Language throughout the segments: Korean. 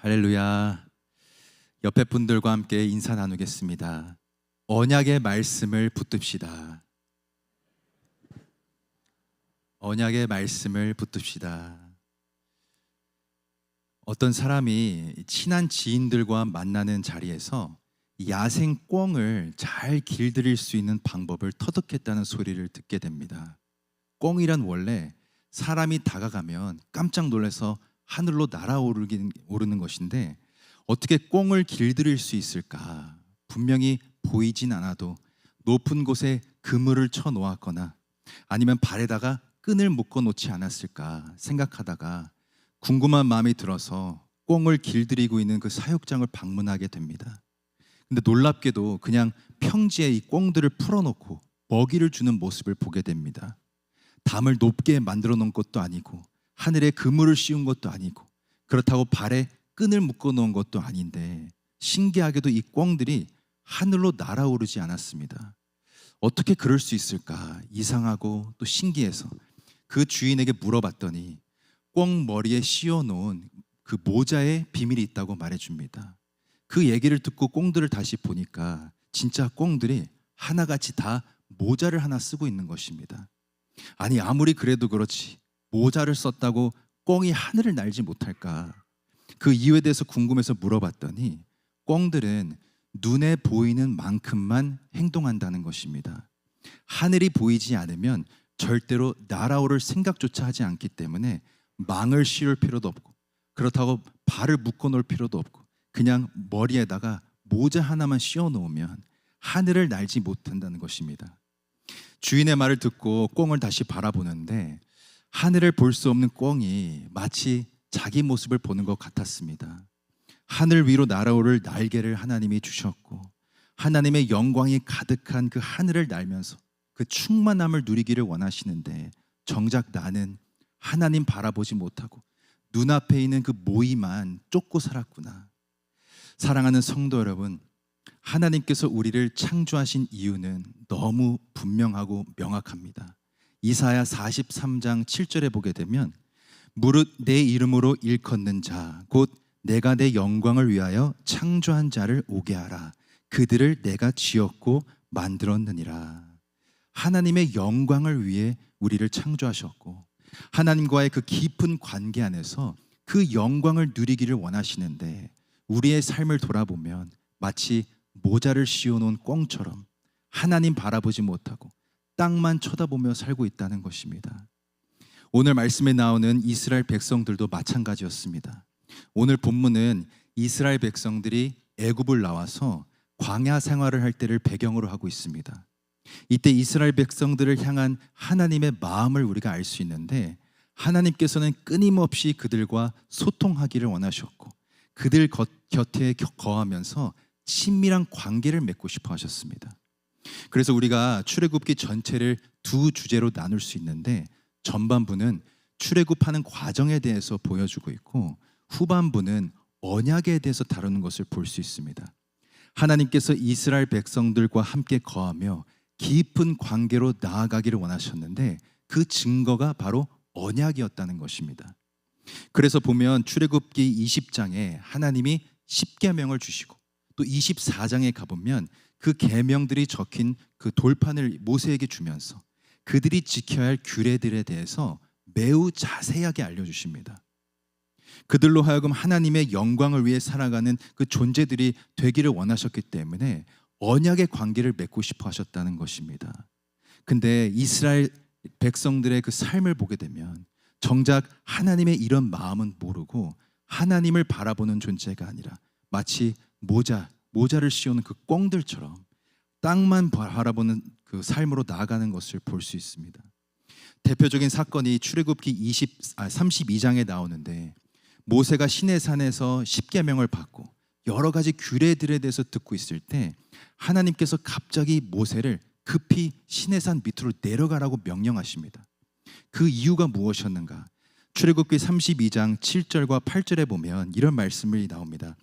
할렐루야. 옆에 분들과 함께 인사 나누겠습니다. 언약의 말씀을 붙듭시다. 언약의 말씀을 붙듭시다. 어떤 사람이 친한 지인들과 만나는 자리에서 야생 꿩을 잘 길들일 수 있는 방법을 터득했다는 소리를 듣게 됩니다. 꿩이란 원래 사람이 다가가면 깜짝 놀라서 하늘로 날아오르는 것인데 어떻게 꿩을 길들일 수 있을까? 분명히 보이진 않아도 높은 곳에 그물을 쳐 놓았거나 아니면 발에다가 끈을 묶어 놓지 않았을까 생각하다가 궁금한 마음이 들어서 꿩을 길들이고 있는 그 사육장을 방문하게 됩니다. 근데 놀랍게도 그냥 평지에 이 꿩들을 풀어놓고 먹이를 주는 모습을 보게 됩니다. 담을 높게 만들어 놓은 것도 아니고 하늘에 그물을 씌운 것도 아니고 그렇다고 발에 끈을 묶어 놓은 것도 아닌데 신기하게도 이 꿩들이 하늘로 날아오르지 않았습니다. 어떻게 그럴 수 있을까? 이상하고 또 신기해서 그 주인에게 물어봤더니 꿩 머리에 씌워 놓은 그 모자에 비밀이 있다고 말해줍니다. 그 얘기를 듣고 꿩들을 다시 보니까 진짜 꿩들이 하나같이 다 모자를 하나 쓰고 있는 것입니다. 아니 아무리 그래도 그렇지 모자를 썼다고 꿩이 하늘을 날지 못할까? 그 이유에 대해서 궁금해서 물어봤더니 꿩들은 눈에 보이는 만큼만 행동한다는 것입니다. 하늘이 보이지 않으면 절대로 날아오를 생각조차 하지 않기 때문에 망을 씌울 필요도 없고 그렇다고 발을 묶어 놓을 필요도 없고 그냥 머리에다가 모자 하나만 씌워 놓으면 하늘을 날지 못한다는 것입니다. 주인의 말을 듣고 꿩을 다시 바라보는데 하늘을 볼 수 없는 꿩이 마치 자기 모습을 보는 것 같았습니다. 하늘 위로 날아오를 날개를 하나님이 주셨고 하나님의 영광이 가득한 그 하늘을 날면서 그 충만함을 누리기를 원하시는데 정작 나는 하나님 바라보지 못하고 눈앞에 있는 그 모이만 쫓고 살았구나. 사랑하는 성도 여러분, 하나님께서 우리를 창조하신 이유는 너무 분명하고 명확합니다. 이사야 43장 7절에 보게 되면 무릇 내 이름으로 일컫는 자 곧 내가 내 영광을 위하여 창조한 자를 오게 하라. 그들을 내가 지었고 만들었느니라. 하나님의 영광을 위해 우리를 창조하셨고 하나님과의 그 깊은 관계 안에서 그 영광을 누리기를 원하시는데 우리의 삶을 돌아보면 마치 모자를 씌워놓은 꿩처럼 하나님 바라보지 못하고 땅만 쳐다보며 살고 있다는 것입니다. 오늘 말씀에 나오는 이스라엘 백성들도 마찬가지였습니다. 오늘 본문은 이스라엘 백성들이 애굽을 나와서 광야 생활을 할 때를 배경으로 하고 있습니다. 이때 이스라엘 백성들을 향한 하나님의 마음을 우리가 알 수 있는데 하나님께서는 끊임없이 그들과 소통하기를 원하셨고 그들 곁에 거하면서 친밀한 관계를 맺고 싶어 하셨습니다. 그래서 우리가 출애굽기 전체를 두 주제로 나눌 수 있는데 전반부는 출애굽하는 과정에 대해서 보여주고 있고 후반부는 언약에 대해서 다루는 것을 볼 수 있습니다. 하나님께서 이스라엘 백성들과 함께 거하며 깊은 관계로 나아가기를 원하셨는데 그 증거가 바로 언약이었다는 것입니다. 그래서 보면 출애굽기 20장에 하나님이 10계명을 주시고 또 24장에 가보면 그 계명들이 적힌 그 돌판을 모세에게 주면서 그들이 지켜야 할 규례들에 대해서 매우 자세하게 알려주십니다. 그들로 하여금 하나님의 영광을 위해 살아가는 그 존재들이 되기를 원하셨기 때문에 언약의 관계를 맺고 싶어 하셨다는 것입니다. 근데 이스라엘 백성들의 그 삶을 보게 되면 정작 하나님의 이런 마음은 모르고 하나님을 바라보는 존재가 아니라 마치 모자를 씌우는 그 꿩들처럼 땅만 바라보는 그 삶으로 나아가는 것을 볼 수 있습니다. 대표적인 사건이 출애굽기 32장에 나오는데 모세가 시내산에서 10계명을 받고 여러 가지 규례들에 대해서 듣고 있을 때 하나님께서 갑자기 모세를 급히 시내산 밑으로 내려가라고 명령하십니다. 그 이유가 무엇이었는가? 출애굽기 32장 7절과 8절에 보면 이런 말씀이 나옵니다.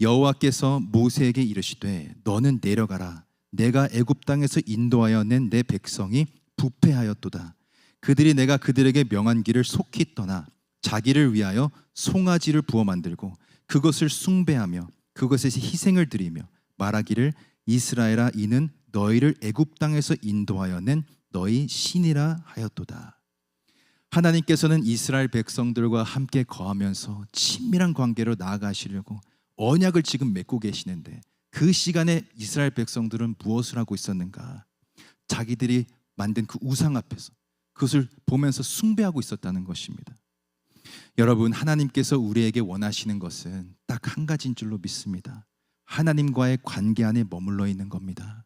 여호와께서 모세에게 이르시되 너는 내려가라. 내가 애굽 땅에서 인도하여 낸 내 백성이 부패하였도다. 그들이 내가 그들에게 명한 길을 속히 떠나 자기를 위하여 송아지를 부어 만들고 그것을 숭배하며 그것에서 희생을 드리며 말하기를 이스라엘아 이는 너희를 애굽 땅에서 인도하여 낸 너희 신이라 하였도다. 하나님께서는 이스라엘 백성들과 함께 거하면서 친밀한 관계로 나아가시려고 언약을 지금 맺고 계시는데, 그 시간에 이스라엘 백성들은 무엇을 하고 있었는가? 자기들이 만든 그 우상 앞에서 그것을 보면서 숭배하고 있었다는 것입니다. 여러분, 하나님께서 우리에게 원하시는 것은 딱 한 가지인 줄로 믿습니다. 하나님과의 관계 안에 머물러 있는 겁니다.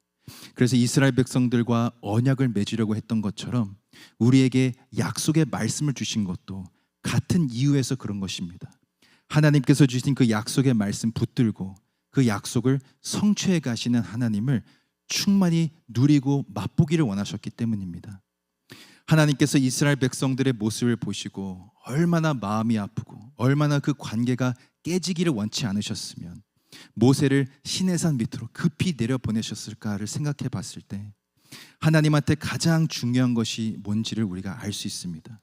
그래서 이스라엘 백성들과 언약을 맺으려고 했던 것처럼 우리에게 약속의 말씀을 주신 것도 같은 이유에서 그런 것입니다. 하나님께서 주신 그 약속의 말씀 붙들고 그 약속을 성취해 가시는 하나님을 충만히 누리고 맛보기를 원하셨기 때문입니다. 하나님께서 이스라엘 백성들의 모습을 보시고 얼마나 마음이 아프고 얼마나 그 관계가 깨지기를 원치 않으셨으면 모세를 시내산 밑으로 급히 내려보내셨을까를 생각해 봤을 때 하나님한테 가장 중요한 것이 뭔지를 우리가 알 수 있습니다.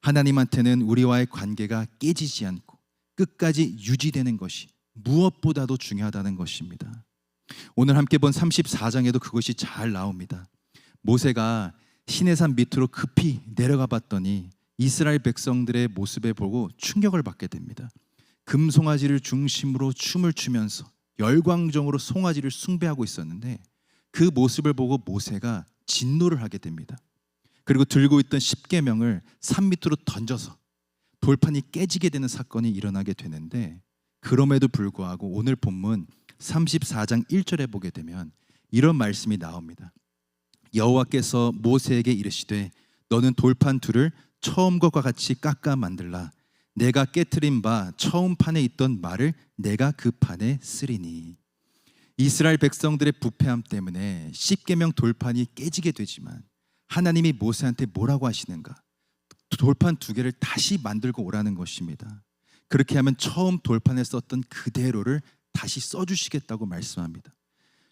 하나님한테는 우리와의 관계가 깨지지 않고 끝까지 유지되는 것이 무엇보다도 중요하다는 것입니다. 오늘 함께 본 34장에도 그것이 잘 나옵니다. 모세가 시내산 밑으로 급히 내려가 봤더니 이스라엘 백성들의 모습에 보고 충격을 받게 됩니다. 금송아지를 중심으로 춤을 추면서 열광적으로 송아지를 숭배하고 있었는데 그 모습을 보고 모세가 진노를 하게 됩니다. 그리고 들고 있던 십계명을 산 밑으로 던져서 돌판이 깨지게 되는 사건이 일어나게 되는데, 그럼에도 불구하고 오늘 본문 34장 1절에 보게 되면 이런 말씀이 나옵니다. 여호와께서 모세에게 이르시되 너는 돌판 둘을 처음 것과 같이 깎아 만들라. 내가 깨트린 바 처음 판에 있던 말을 내가 그 판에 쓰리니. 이스라엘 백성들의 부패함 때문에 십계명 돌판이 깨지게 되지만 하나님이 모세한테 뭐라고 하시는가? 돌판 두 개를 다시 만들고 오라는 것입니다. 그렇게 하면 처음 돌판에 썼던 그대로를 다시 써주시겠다고 말씀합니다.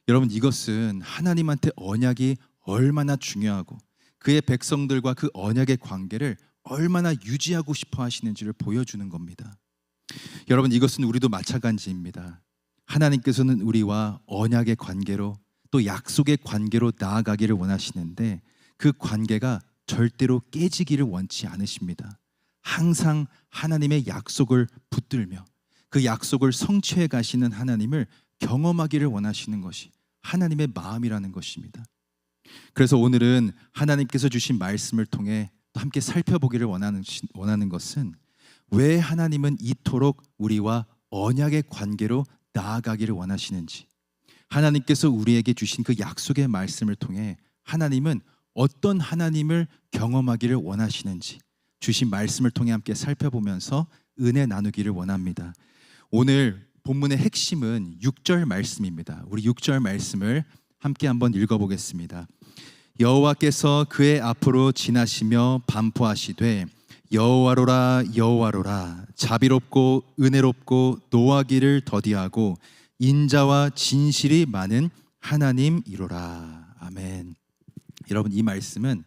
여러분, 이것은 하나님한테 언약이 얼마나 중요하고 그의 백성들과 그 언약의 관계를 얼마나 유지하고 싶어 하시는지를 보여주는 겁니다. 여러분, 이것은 우리도 마찬가지입니다. 하나님께서는 우리와 언약의 관계로 또 약속의 관계로 나아가기를 원하시는데 그 관계가 절대로 깨지기를 원치 않으십니다. 항상 하나님의 약속을 붙들며 그 약속을 성취해 가시는 하나님을 경험하기를 원하시는 것이 하나님의 마음이라는 것입니다. 그래서 오늘은 하나님께서 주신 말씀을 통해 함께 살펴보기를 원하는 것은 왜 하나님은 이토록 우리와 언약의 관계로 나아가기를 원하시는지, 하나님께서 우리에게 주신 그 약속의 말씀을 통해 하나님은 어떤 하나님을 경험하기를 원하시는지 주신 말씀을 통해 함께 살펴보면서 은혜 나누기를 원합니다. 오늘 본문의 핵심은 6절 말씀입니다. 우리 6절 말씀을 함께 한번 읽어보겠습니다. 여호와께서 그의 앞으로 지나시며 반포하시되 여호와로라 여호와로라 자비롭고 은혜롭고 노하기를 더디하고 인자와 진실이 많은 하나님이로라. 아멘. 여러분, 이 말씀은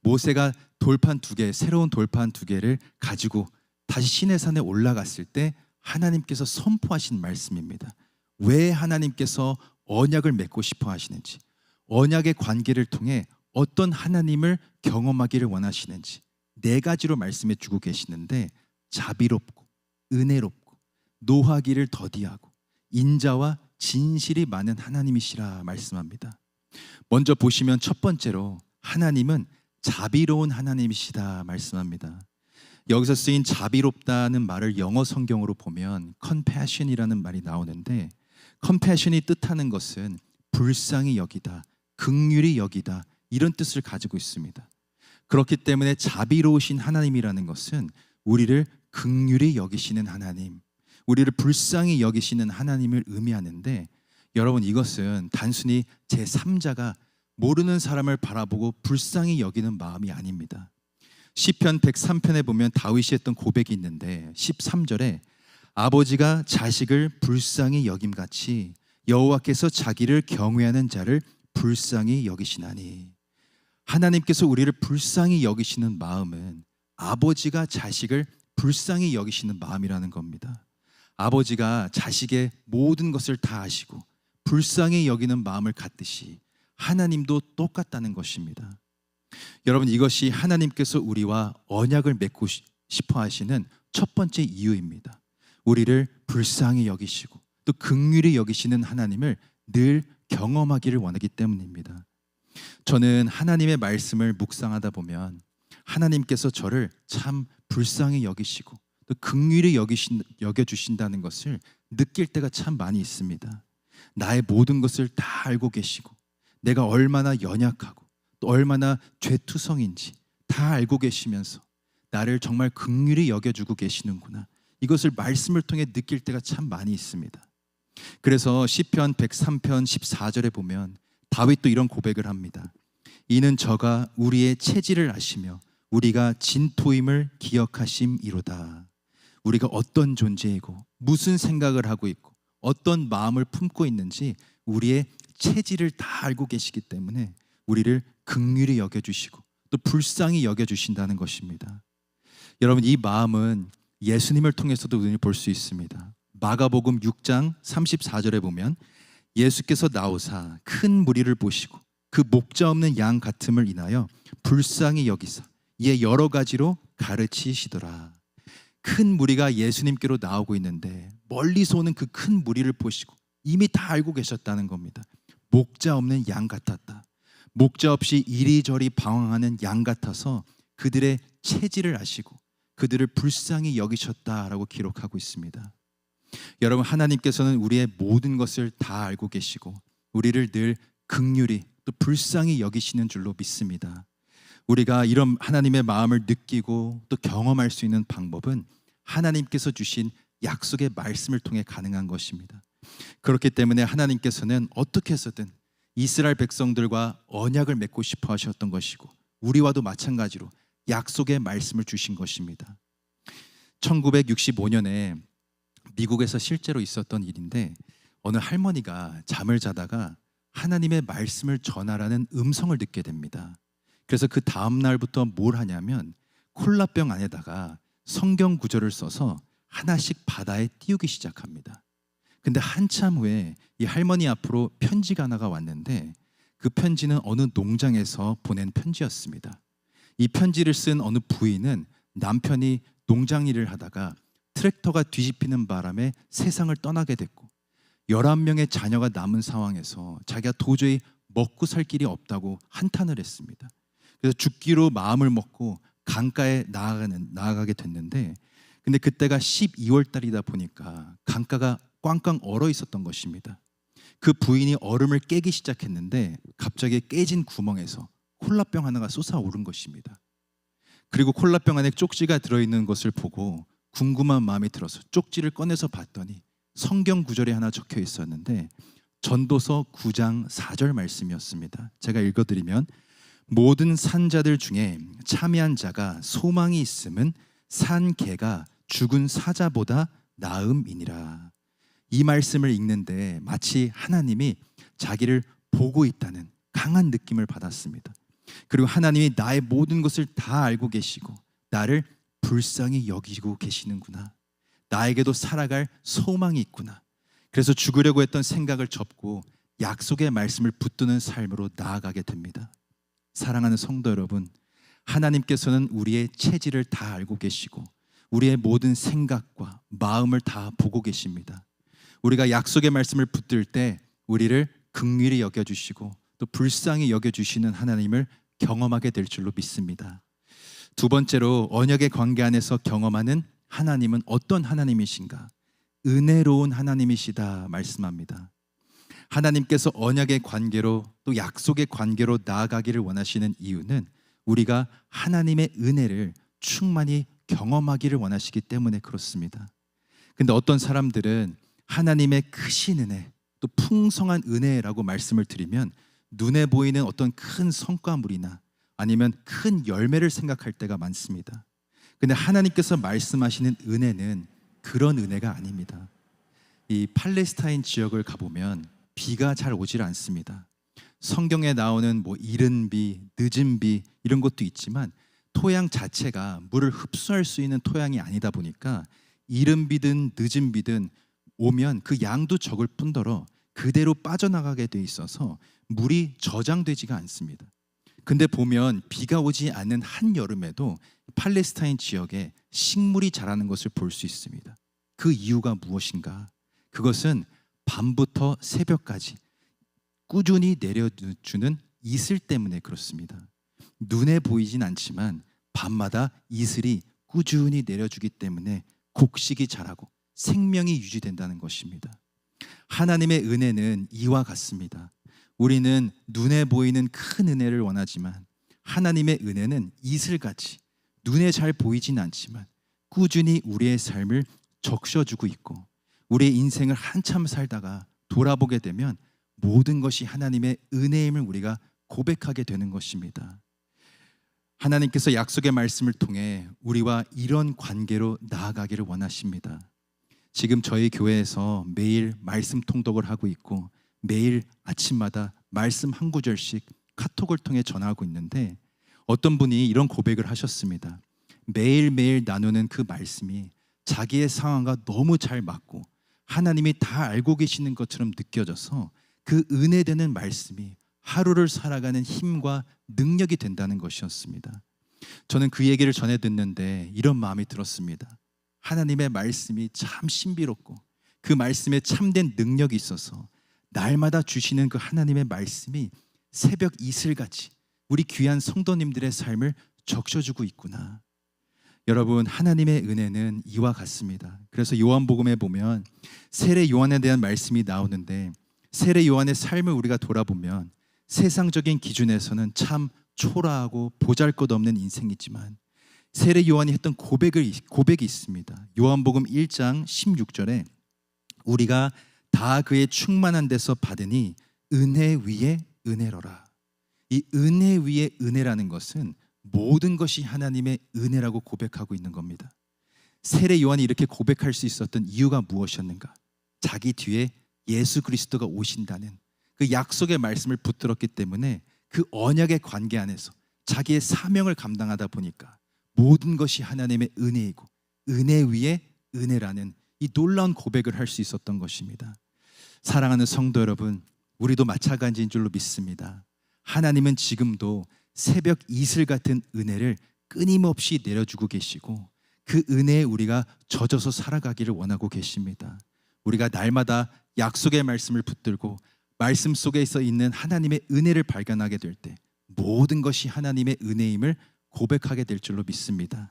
모세가 돌판 두 개, 새로운 돌판 두 개를 가지고 다시 시내산에 올라갔을 때 하나님께서 선포하신 말씀입니다. 왜 하나님께서 언약을 맺고 싶어 하시는지, 언약의 관계를 통해 어떤 하나님을 경험하기를 원하시는지 네 가지로 말씀해 주고 계시는데, 자비롭고 은혜롭고 노하기를 더디하고 인자와 진실이 많은 하나님이시라 말씀합니다. 먼저 보시면 첫 번째로 하나님은 자비로운 하나님이시다 말씀합니다. 여기서 쓰인 자비롭다는 말을 영어 성경으로 보면 compassion이라는 말이 나오는데, compassion이 뜻하는 것은 불쌍히 여기다, 긍휼히 여기다, 이런 뜻을 가지고 있습니다. 그렇기 때문에 자비로우신 하나님이라는 것은 우리를 긍휼히 여기시는 하나님, 우리를 불쌍히 여기시는 하나님을 의미하는데, 여러분, 이것은 단순히 제3자가 모르는 사람을 바라보고 불쌍히 여기는 마음이 아닙니다. 시편 103편에 보면 다윗이 했던 고백이 있는데 13절에 아버지가 자식을 불쌍히 여김같이 여호와께서 자기를 경외하는 자를 불쌍히 여기시나니. 하나님께서 우리를 불쌍히 여기시는 마음은 아버지가 자식을 불쌍히 여기시는 마음이라는 겁니다. 아버지가 자식의 모든 것을 다 아시고 불쌍히 여기는 마음을 갖듯이 하나님도 똑같다는 것입니다. 여러분, 이것이 하나님께서 우리와 언약을 맺고 싶어 하시는 첫 번째 이유입니다. 우리를 불쌍히 여기시고 또 긍휼히 여기시는 하나님을 늘 경험하기를 원하기 때문입니다. 저는 하나님의 말씀을 묵상하다 보면 하나님께서 저를 참 불쌍히 여기시고 또 긍휼히 여겨주신다는 것을 느낄 때가 참 많이 있습니다. 나의 모든 것을 다 알고 계시고 내가 얼마나 연약하고 또 얼마나 죄투성인지 다 알고 계시면서 나를 정말 긍휼히 여겨주고 계시는구나, 이것을 말씀을 통해 느낄 때가 참 많이 있습니다. 그래서 시편 103편 14절에 보면 다윗도 이런 고백을 합니다. 이는 저가 우리의 체질을 아시며 우리가 진토임을 기억하심이로다. 우리가 어떤 존재이고 무슨 생각을 하고 있고 어떤 마음을 품고 있는지 우리의 체질을 다 알고 계시기 때문에 우리를 긍휼히 여겨주시고 또 불쌍히 여겨주신다는 것입니다. 여러분, 이 마음은 예수님을 통해서도 우리는 볼 수 있습니다. 마가복음 6장 34절에 보면 예수께서 나오사 큰 무리를 보시고 그 목자 없는 양 같음을 인하여 불쌍히 여기사 이에 여러 가지로 가르치시더라. 큰 무리가 예수님께로 나오고 있는데 멀리서 오는 그 큰 무리를 보시고 이미 다 알고 계셨다는 겁니다. 목자 없는 양 같았다. 목자 없이 이리저리 방황하는 양 같아서 그들의 체질을 아시고 그들을 불쌍히 여기셨다라고 기록하고 있습니다. 여러분, 하나님께서는 우리의 모든 것을 다 알고 계시고 우리를 늘 긍휼히 또 불쌍히 여기시는 줄로 믿습니다. 우리가 이런 하나님의 마음을 느끼고 또 경험할 수 있는 방법은 하나님께서 주신 약속의 말씀을 통해 가능한 것입니다. 그렇기 때문에 하나님께서는 어떻게 해서든 이스라엘 백성들과 언약을 맺고 싶어 하셨던 것이고 우리와도 마찬가지로 약속의 말씀을 주신 것입니다. 1965년에 미국에서 실제로 있었던 일인데 어느 할머니가 잠을 자다가 하나님의 말씀을 전하라는 음성을 듣게 됩니다. 그래서 그 다음 날부터 뭘 하냐면 콜라병 안에다가 성경 구절을 써서 하나씩 바다에 띄우기 시작합니다. 근데 한참 후에 이 할머니 앞으로 편지가 하나가 왔는데 그 편지는 어느 농장에서 보낸 편지였습니다. 이 편지를 쓴 어느 부인은 남편이 농장 일을 하다가 트랙터가 뒤집히는 바람에 세상을 떠나게 됐고 11명의 자녀가 남은 상황에서 자기가 도저히 먹고 살 길이 없다고 한탄을 했습니다. 그래서 죽기로 마음을 먹고 강가에 나아가게 됐는데 근데 그때가 12월 달이다 보니까 강가가 꽝꽝 얼어 있었던 것입니다. 그 부인이 얼음을 깨기 시작했는데 갑자기 깨진 구멍에서 콜라병 하나가 솟아오른 것입니다. 그리고 콜라병 안에 쪽지가 들어있는 것을 보고 궁금한 마음이 들어서 쪽지를 꺼내서 봤더니 성경 구절이 하나 적혀 있었는데 전도서 9장 4절 말씀이었습니다. 제가 읽어드리면 모든 산자들 중에 참여한 자가 소망이 있음은 산 개가 죽은 사자보다 나음이니라. 이 말씀을 읽는데 마치 하나님이 자기를 보고 있다는 강한 느낌을 받았습니다. 그리고 하나님이 나의 모든 것을 다 알고 계시고 나를 불쌍히 여기고 계시는구나. 나에게도 살아갈 소망이 있구나. 그래서 죽으려고 했던 생각을 접고 약속의 말씀을 붙드는 삶으로 나아가게 됩니다. 사랑하는 성도 여러분, 하나님께서는 우리의 체질을 다 알고 계시고 우리의 모든 생각과 마음을 다 보고 계십니다. 우리가 약속의 말씀을 붙들 때 우리를 긍휼히 여겨주시고 또 불쌍히 여겨주시는 하나님을 경험하게 될 줄로 믿습니다. 두 번째로 언약의 관계 안에서 경험하는 하나님은 어떤 하나님이신가? 은혜로운 하나님이시다 말씀합니다. 하나님께서 언약의 관계로 또 약속의 관계로 나아가기를 원하시는 이유는 우리가 하나님의 은혜를 충만히 경험하기를 원하시기 때문에 그렇습니다. 근데 어떤 사람들은 하나님의 크신 은혜, 또 풍성한 은혜라고 말씀을 드리면 눈에 보이는 어떤 큰 성과물이나 아니면 큰 열매를 생각할 때가 많습니다. 근데 하나님께서 말씀하시는 은혜는 그런 은혜가 아닙니다. 이 팔레스타인 지역을 가보면 비가 잘 오질 않습니다. 성경에 나오는 이른 비, 늦은 비 이런 것도 있지만 토양 자체가 물을 흡수할 수 있는 토양이 아니다 보니까 이른 비든 늦은 비든 오면 그 양도 적을 뿐더러 그대로 빠져나가게 돼 있어서 물이 저장되지가 않습니다. 근데 보면 비가 오지 않는 한여름에도 팔레스타인 지역에 식물이 자라는 것을 볼 수 있습니다. 그 이유가 무엇인가? 그것은 밤부터 새벽까지 꾸준히 내려주는 이슬 때문에 그렇습니다. 눈에 보이진 않지만 밤마다 이슬이 꾸준히 내려주기 때문에 곡식이 자라고 생명이 유지된다는 것입니다. 하나님의 은혜는 이와 같습니다. 우리는 눈에 보이는 큰 은혜를 원하지만 하나님의 은혜는 이슬같이 눈에 잘 보이진 않지만 꾸준히 우리의 삶을 적셔주고 있고 우리의 인생을 한참 살다가 돌아보게 되면 모든 것이 하나님의 은혜임을 우리가 고백하게 되는 것입니다. 하나님께서 약속의 말씀을 통해 우리와 이런 관계로 나아가기를 원하십니다. 지금 저희 교회에서 매일 말씀 통독을 하고 있고 매일 아침마다 말씀 한 구절씩 카톡을 통해 전하고 있는데 어떤 분이 이런 고백을 하셨습니다. 매일매일 나누는 그 말씀이 자기의 상황과 너무 잘 맞고 하나님이 다 알고 계시는 것처럼 느껴져서 그 은혜되는 말씀이 하루를 살아가는 힘과 능력이 된다는 것이었습니다. 저는 그 얘기를 전해 듣는데 이런 마음이 들었습니다. 하나님의 말씀이 참 신비롭고 그 말씀에 참된 능력이 있어서 날마다 주시는 그 하나님의 말씀이 새벽 이슬같이 우리 귀한 성도님들의 삶을 적셔주고 있구나. 여러분, 하나님의 은혜는 이와 같습니다. 그래서 요한복음에 보면 세례 요한에 대한 말씀이 나오는데 세례 요한의 삶을 우리가 돌아보면 세상적인 기준에서는 참 초라하고 보잘것없는 인생이지만 세례 요한이 했던 고백이 있습니다. 요한복음 1장 16절에 우리가 다 그의 충만한 데서 받으니 은혜 위에 은혜로라. 이 은혜 위에 은혜라는 것은 모든 것이 하나님의 은혜라고 고백하고 있는 겁니다. 세례 요한이 이렇게 고백할 수 있었던 이유가 무엇이었는가? 자기 뒤에 예수 그리스도가 오신다는 그 약속의 말씀을 붙들었기 때문에 그 언약의 관계 안에서 자기의 사명을 감당하다 보니까 모든 것이 하나님의 은혜이고 은혜 위에 은혜라는 이 놀라운 고백을 할 수 있었던 것입니다. 사랑하는 성도 여러분, 우리도 마찬가지인 줄로 믿습니다. 하나님은 지금도 새벽 이슬 같은 은혜를 끊임없이 내려주고 계시고 그 은혜에 우리가 젖어서 살아가기를 원하고 계십니다. 우리가 날마다 약속의 말씀을 붙들고 말씀 속에서 있는 하나님의 은혜를 발견하게 될 때 모든 것이 하나님의 은혜임을 고백하게 될 줄로 믿습니다.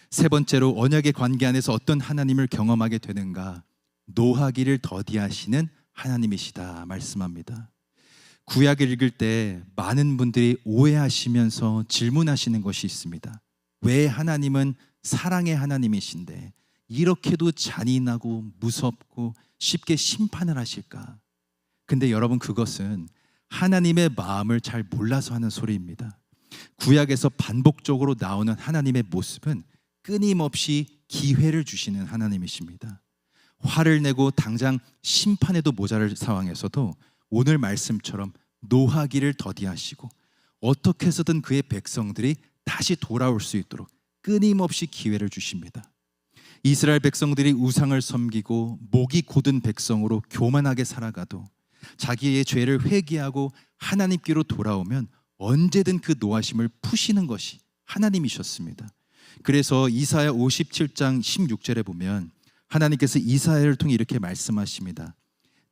세 번째로 언약의 관계 안에서 어떤 하나님을 경험하게 되는가? 노하기를 더디하시는 하나님이시다 말씀합니다. 구약을 읽을 때 많은 분들이 오해하시면서 질문하시는 것이 있습니다. 왜 하나님은 사랑의 하나님이신데 이렇게도 잔인하고 무섭고 쉽게 심판을 하실까? 근데 여러분, 그것은 하나님의 마음을 잘 몰라서 하는 소리입니다. 구약에서 반복적으로 나오는 하나님의 모습은 끊임없이 기회를 주시는 하나님이십니다. 화를 내고 당장 심판해도 모자랄 상황에서도 오늘 말씀처럼 노하기를 더디하시고 어떻게 해서든 그의 백성들이 다시 돌아올 수 있도록 끊임없이 기회를 주십니다. 이스라엘 백성들이 우상을 섬기고 목이 곧은 백성으로 교만하게 살아가도 자기의 죄를 회개하고 하나님께로 돌아오면 언제든 그 노하심을 푸시는 것이 하나님이셨습니다. 그래서 이사야 57장 16절에 보면 하나님께서 이사야를 통해 이렇게 말씀하십니다.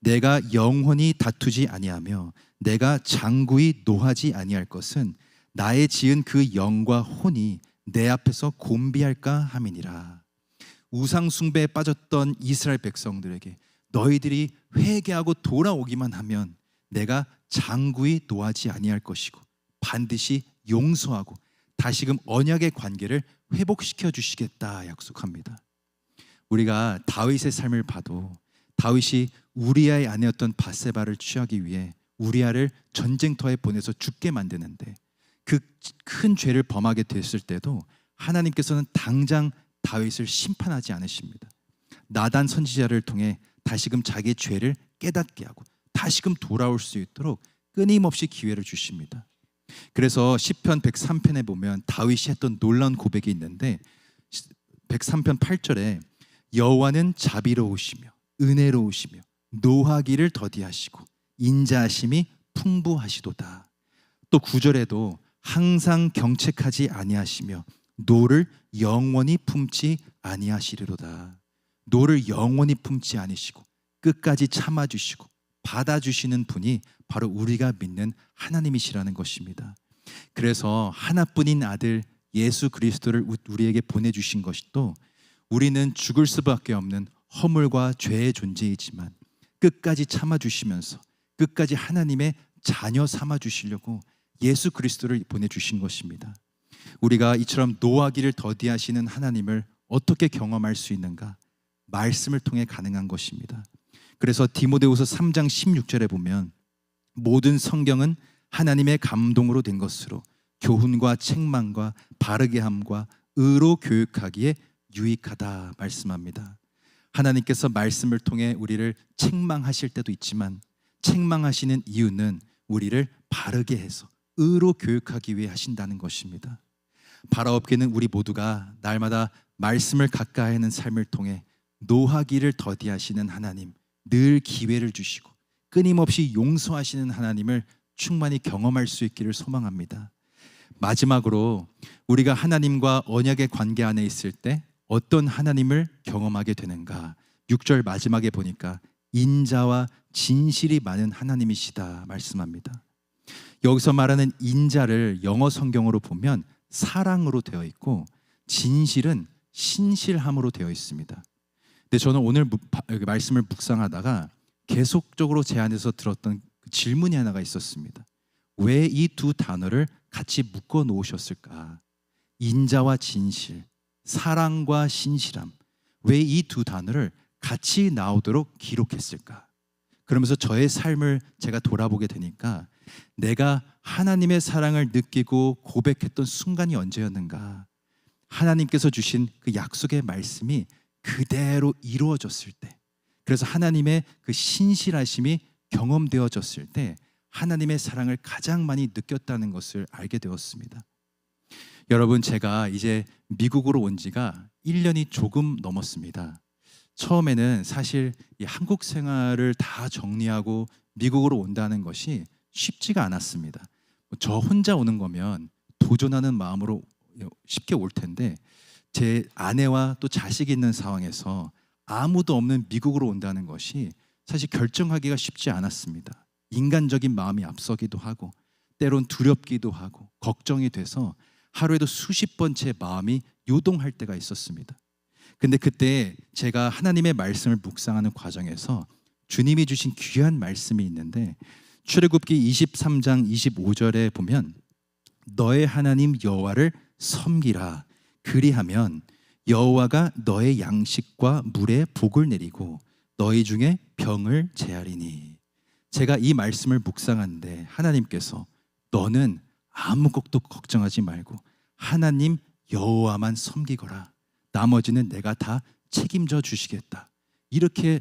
내가 영원히 다투지 아니하며 내가 장구히 노하지 아니할 것은 나의 지은 그 영과 혼이 내 앞에서 곤비할까 함이니라. 우상 숭배에 빠졌던 이스라엘 백성들에게 너희들이 회개하고 돌아오기만 하면 내가 장구히 노하지 아니할 것이고 반드시 용서하고 다시금 언약의 관계를 회복시켜 주시겠다 약속합니다. 우리가 다윗의 삶을 봐도 다윗이 우리아의 아내였던 밧세바를 취하기 위해 우리아를 전쟁터에 보내서 죽게 만드는데 그 큰 죄를 범하게 됐을 때도 하나님께서는 당장 다윗을 심판하지 않으십니다. 나단 선지자를 통해 다시금 자기의 죄를 깨닫게 하고 다시금 돌아올 수 있도록 끊임없이 기회를 주십니다. 그래서 시편 103편에 보면 다윗이 했던 놀라운 고백이 있는데 103편 8절에 여호와는 자비로우시며 은혜로우시며 노하기를 더디하시고 인자하심이 풍부하시도다. 또 9절에도 항상 경책하지 아니하시며 노를 영원히 품지 아니하시리로다. 노를 영원히 품지 아니시고 끝까지 참아주시고 받아주시는 분이 바로 우리가 믿는 하나님이시라는 것입니다. 그래서 하나뿐인 아들 예수 그리스도를 우리에게 보내주신 것이 또 우리는 죽을 수밖에 없는 허물과 죄의 존재이지만 끝까지 참아주시면서 끝까지 하나님의 자녀 삼아주시려고 예수 그리스도를 보내주신 것입니다. 우리가 이처럼 노하기를 더디하시는 하나님을 어떻게 경험할 수 있는가? 말씀을 통해 가능한 것입니다. 그래서 디모데후서 3장 16절에 보면 모든 성경은 하나님의 감동으로 된 것으로 교훈과 책망과 바르게 함과 의로 교육하기에 유익하다 말씀합니다. 하나님께서 말씀을 통해 우리를 책망하실 때도 있지만 책망하시는 이유는 우리를 바르게 해서 의로 교육하기 위해 하신다는 것입니다. 바라옵기는 우리 모두가 날마다 말씀을 가까이 하는 삶을 통해 노하기를 더디하시는 하나님, 늘 기회를 주시고 끊임없이 용서하시는 하나님을 충만히 경험할 수 있기를 소망합니다. 마지막으로 우리가 하나님과 언약의 관계 안에 있을 때 어떤 하나님을 경험하게 되는가? 6절 마지막에 보니까 인자와 진실이 많은 하나님이시다 말씀합니다. 여기서 말하는 인자를 영어 성경으로 보면 사랑으로 되어 있고 진실은 신실함으로 되어 있습니다. 근데 저는 오늘 말씀을 묵상하다가 계속적으로 제 안에서 들었던 질문이 하나가 있었습니다. 왜 이 두 단어를 같이 묶어 놓으셨을까? 인자와 진실, 사랑과 신실함, 왜 이 두 단어를 같이 나오도록 기록했을까? 그러면서 저의 삶을 제가 돌아보게 되니까 내가 하나님의 사랑을 느끼고 고백했던 순간이 언제였는가? 하나님께서 주신 그 약속의 말씀이 그대로 이루어졌을 때, 그래서 하나님의 그 신실하심이 경험되어졌을 때 하나님의 사랑을 가장 많이 느꼈다는 것을 알게 되었습니다. 여러분, 제가 이제 미국으로 온 지가 1년이 조금 넘었습니다. 처음에는 사실 이 한국 생활을 다 정리하고 미국으로 온다는 것이 쉽지가 않았습니다. 저 혼자 오는 거면 도전하는 마음으로 쉽게 올 텐데 제 아내와 또 자식이 있는 상황에서 아무도 없는 미국으로 온다는 것이 사실 결정하기가 쉽지 않았습니다. 인간적인 마음이 앞서기도 하고 때론 두렵기도 하고 걱정이 돼서 하루에도 수십 번 제 마음이 요동할 때가 있었습니다. 근데 그때 제가 하나님의 말씀을 묵상하는 과정에서 주님이 주신 귀한 말씀이 있는데 출애굽기 23장 25절에 보면 너의 하나님 여호와를 섬기라. 그리하면 여호와가 너의 양식과 물에 복을 내리고 너희 중에 병을 제하리니. 제가 이 말씀을 묵상하는데 하나님께서 너는 아무것도 걱정하지 말고 하나님 여호와만 섬기거라. 나머지는 내가 다 책임져 주시겠다. 이렇게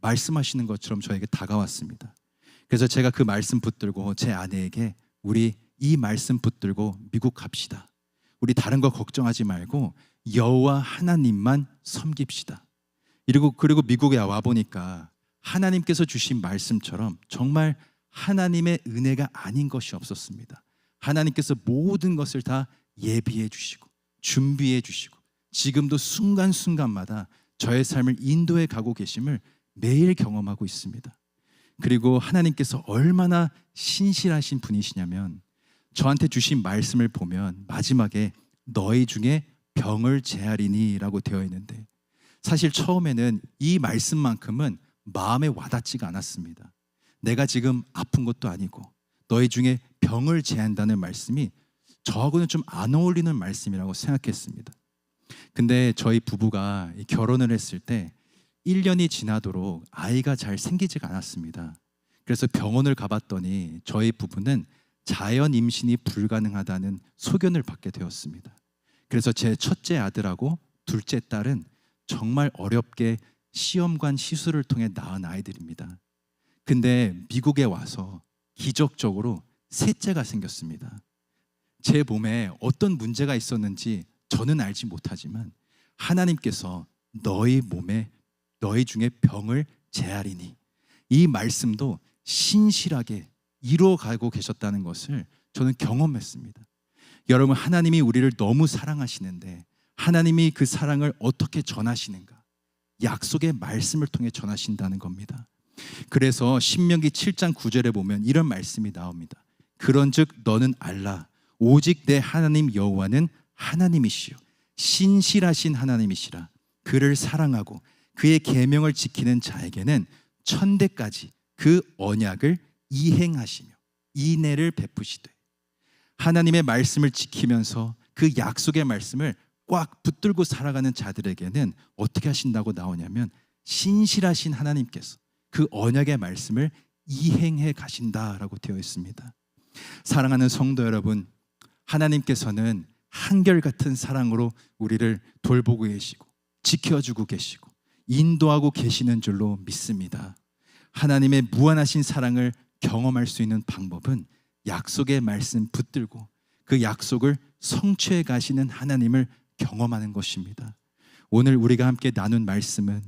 말씀하시는 것처럼 저에게 다가왔습니다. 그래서 제가 그 말씀 붙들고 제 아내에게 우리 이 말씀 붙들고 미국 갑시다. 우리 다른 거 걱정하지 말고 여호와 하나님만 섬깁시다. 그리고 미국에 와 보니까 하나님께서 주신 말씀처럼 정말 하나님의 은혜가 아닌 것이 없었습니다. 하나님께서 모든 것을 다 예비해 주시고 준비해 주시고 지금도 순간순간마다 저의 삶을 인도해 가고 계심을 매일 경험하고 있습니다. 그리고 하나님께서 얼마나 신실하신 분이시냐면 저한테 주신 말씀을 보면 마지막에 너희 중에 병을 제하리니 라고 되어 있는데 사실 처음에는 이 말씀만큼은 마음에 와닿지가 않았습니다. 내가 지금 아픈 것도 아니고 너희 중에 병을 제한다는 말씀이 저하고는 좀 안 어울리는 말씀이라고 생각했습니다. 근데 저희 부부가 결혼을 했을 때 1년이 지나도록 아이가 잘 생기지가 않았습니다. 그래서 병원을 가봤더니 저희 부부는 자연 임신이 불가능하다는 소견을 받게 되었습니다. 그래서 제 첫째 아들하고 둘째 딸은 정말 어렵게 시험관 시술을 통해 낳은 아이들입니다. 근데 미국에 와서 기적적으로 셋째가 생겼습니다. 제 몸에 어떤 문제가 있었는지 저는 알지 못하지만 하나님께서 너희 몸에 너희 중에 병을 제하리니. 이 말씀도 신실하게 이루어가고 계셨다는 것을 저는 경험했습니다. 여러분, 하나님이 우리를 너무 사랑하시는데 하나님이 그 사랑을 어떻게 전하시는가? 약속의 말씀을 통해 전하신다는 겁니다. 그래서 신명기 7장 9절에 보면 이런 말씀이 나옵니다. 그런즉 너는 알라, 오직 내 하나님 여호와는 하나님이시요 신실하신 하나님이시라. 그를 사랑하고 그의 계명을 지키는 자에게는 천대까지 그 언약을 이행하시며 인애를 베푸시되. 하나님의 말씀을 지키면서 그 약속의 말씀을 꽉 붙들고 살아가는 자들에게는 어떻게 하신다고 나오냐면 신실하신 하나님께서 그 언약의 말씀을 이행해 가신다라고 되어 있습니다. 사랑하는 성도 여러분, 하나님께서는 한결같은 사랑으로 우리를 돌보고 계시고 지켜주고 계시고 인도하고 계시는 줄로 믿습니다. 하나님의 무한하신 사랑을 경험할 수 있는 방법은 약속의 말씀 붙들고 그 약속을 성취해 가시는 하나님을 경험하는 것입니다. 오늘 우리가 함께 나눈 말씀은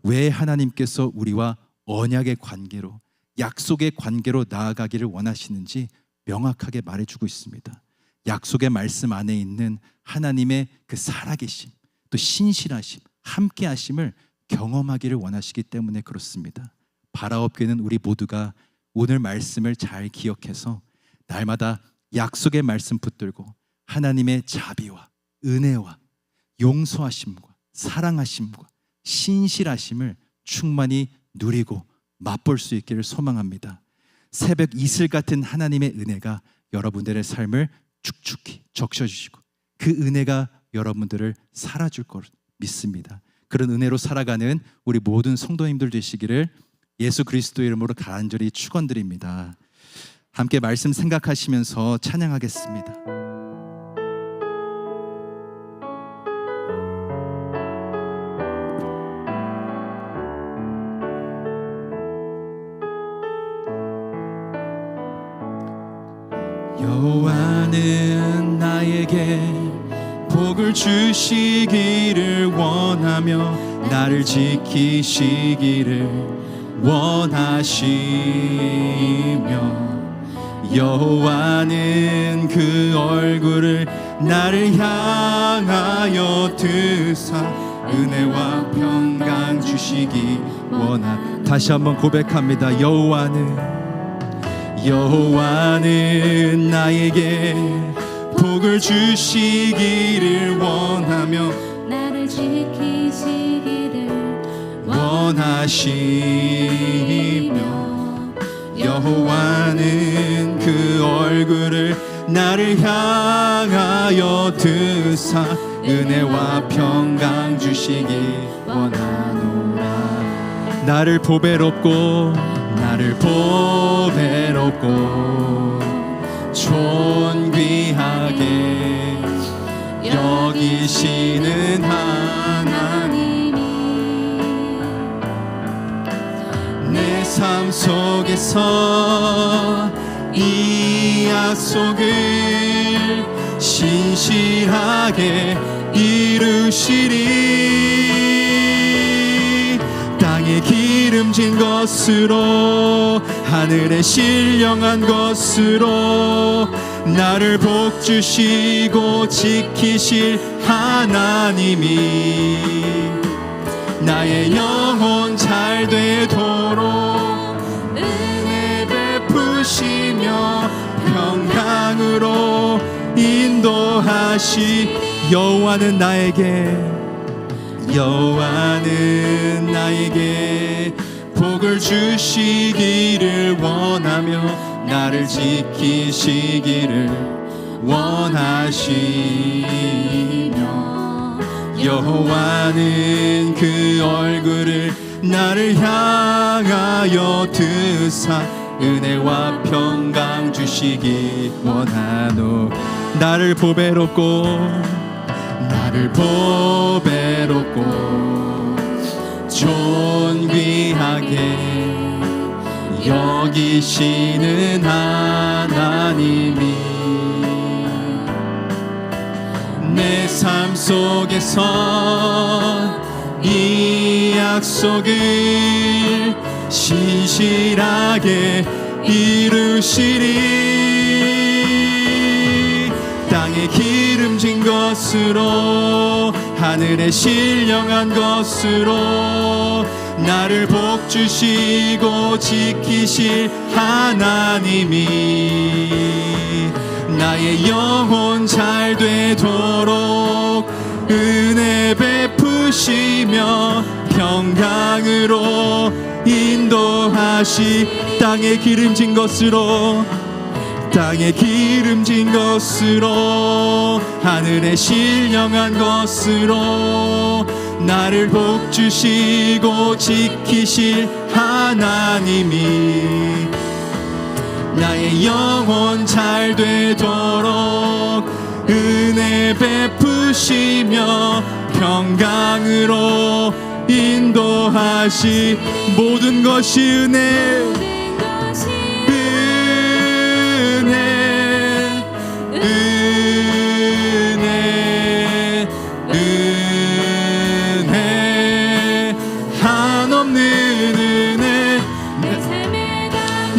왜 하나님께서 우리와 언약의 관계로, 약속의 관계로 나아가기를 원하시는지 명확하게 말해주고 있습니다. 약속의 말씀 안에 있는 하나님의 그 살아계심, 또 신실하심, 함께하심을 경험하기를 원하시기 때문에 그렇습니다. 바라옵기는 우리 모두가 오늘 말씀을 잘 기억해서 날마다 약속의 말씀 붙들고 하나님의 자비와 은혜와 용서하심과 사랑하심과 신실하심을 충만히 누리고 맛볼 수 있기를 소망합니다. 새벽 이슬 같은 하나님의 은혜가 여러분들의 삶을 축축히 적셔주시고 그 은혜가 여러분들을 살아줄 걸 믿습니다. 그런 은혜로 살아가는 우리 모든 성도님들 되시기를 예수 그리스도의 이름으로 간절히 축원드립니다. 함께 말씀 생각하시면서 찬양하겠습니다. 여호와는 나에게 복을 주시기를 원하며 나를 지키시기를 원하시며 여호와는 그 얼굴을 나를 향하여 드사 은혜와 평강 주시기 원하. 다시 한번 고백합니다. 여호와는 나에게 복을 주시기를 원하며 나를 지키시기를 원하시며 여호와는 그 얼굴을 나를 향하여 드사 은혜와 평강 주시기 원하노라. 나를 보배롭고 존귀하게 여기시는 하나님이 내 삶 속에서 이 약속을 신실하게 이루시리. 땅에 기름진 것으로 하늘에 신령한 것으로 나를 복주시고 지키실 하나님이 나의 영혼 잘 되도록 은혜 베푸시며 평강으로 인도하시. 여호와는 나에게 복을 주시기를 원하며 나를 지키시기를 원하시며 여호와는 그 얼굴을 나를 향하여 드사 은혜와 평강 주시기 원하노. 나를 보배롭고 존귀하게 여기시는 하나님이 내 삶 속에서 이 약속을 신실하게 이루시리. 땅에 기름진 것으로 하늘에 신령한 것으로 나를 복주시고 지키실 하나님이 나의 영혼 잘 되도록 은혜 베푸시며 평강으로 인도하시. 땅에 기름진 것으로 땅에 기름진 것으로 하늘에 신령한 것으로 나를 복주시고 지키실 하나님이 나의 영혼 잘 되도록 은혜 베푸시며 평강으로 인도하시. 모든 것이 은혜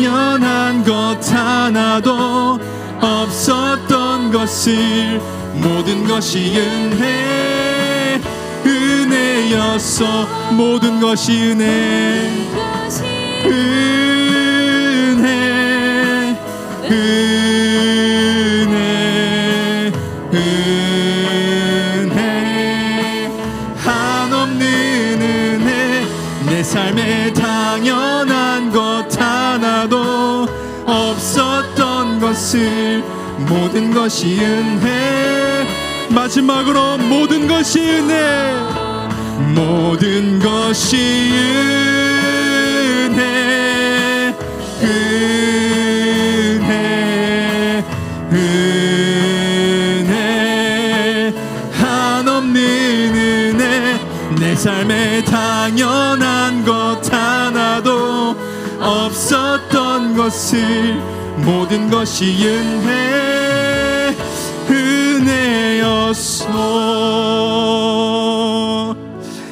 연한 것 하나도 없었던 것을 모든 것이 은혜였어. 모든 것이 은혜 한없는 은혜. 내 삶에 당연한 것 하나도 없었던 것을 모든 것이 은혜. 마지막으로 모든 것이 은혜. 모든 것이 은혜. 한없는 은혜. 내 삶에 당연한 것 하나도 없었던 것을 모든 것이 은혜였소.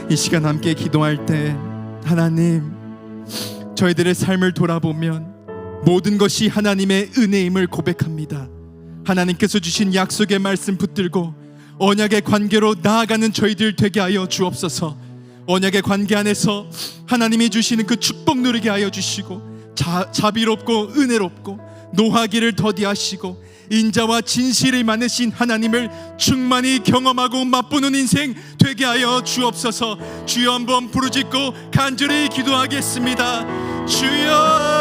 이 시간 함께 기도할 때 하나님, 저희들의 삶을 돌아보면 모든 것이 하나님의 은혜임을 고백합니다. 하나님께서 주신 약속의 말씀 붙들고 언약의 관계로 나아가는 저희들 되게 하여 주옵소서. 언약의 관계 안에서 하나님이 주시는 그 축복 누리게 하여 주시고 자비롭고 은혜롭고 노하기를 더디하시고 인자와 진실이 많으신 하나님을 충만히 경험하고 맛보는 인생 되게 하여 주옵소서. 주여 한번 부르짖고 간절히 기도하겠습니다. 주여